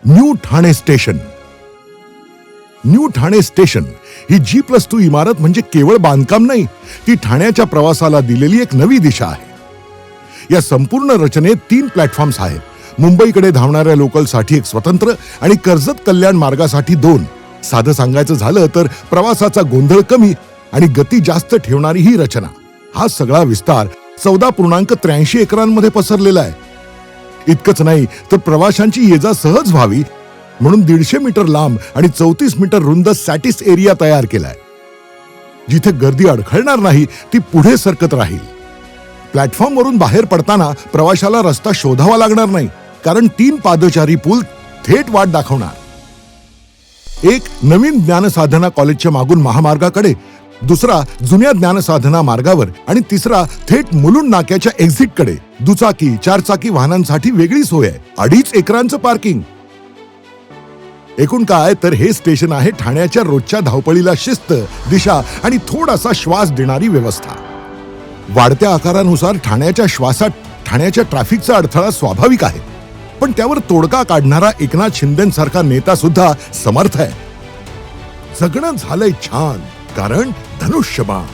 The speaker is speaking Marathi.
New Thane station. New Thane station ही G+2 इमारत म्हणजे केवळ बांधकाम नाही, ती ठाण्याच्या प्रवासाला दिलेली एक नवी दिशा आहे. या संपूर्ण रचनेत 3 प्लॅटफॉर्म्स आहेत. मुंबईकडे धावणाऱ्या लोकलसाठी एक स्वतंत्र आणि कर्जत कल्याण मार्गासाठी 2. साधं सांगायचं झालं तर प्रवासाचा गोंधळ कमी आणि गती जास्त ठेवणारी ही रचना. हा सगळा विस्तार 14.83 एकरांमध्ये पसरलेला आहे. इतकंच नाही तर प्रवाशांची ये-जा सहज व्हावी म्हणून 150 मीटर लांब आणि 34 मीटर रुंद सॅटिस एरिया तयार केलाय. जिथे गर्दी अडखळणार नाही ती पुढे सरकत राहील. प्लॅटफॉर्मवरून बाहेर पडताना प्रवाशाला रस्ता शोधावा लागणार नाही, कारण 3 पादचारी पूल थेट वाट दाखवणार. एक नवीन ज्ञानसाधना कॉलेजच्या मागून महामार्गाकडे, दुसरा जुन्या ज्ञानसाधना मार्गावर आणि तिसरा थेट मुलुंड नाक्याच्या एक्झिटकडे. दुचाकी 4 वाहनांसाठी वेगळी सोय आहे. 2.5 एकरांचं पार्किंग. एकूण काय तर हे स्टेशन आहे ठाण्याच्या रोजच्या धावपळीला शिस्त, दिशा आणि थोडासा श्वास देणारी व्यवस्था. वाढत्या आकारानुसार ठाण्याच्या ट्रॅफिकचा अडथळा स्वाभाविक आहे, पण त्यावर तोडगा काढणारा एकनाथ शिंदेसारखा नेता सुद्धा समर्थ आहे. जगणं झालंय छान, कारण धनुष्यबाण.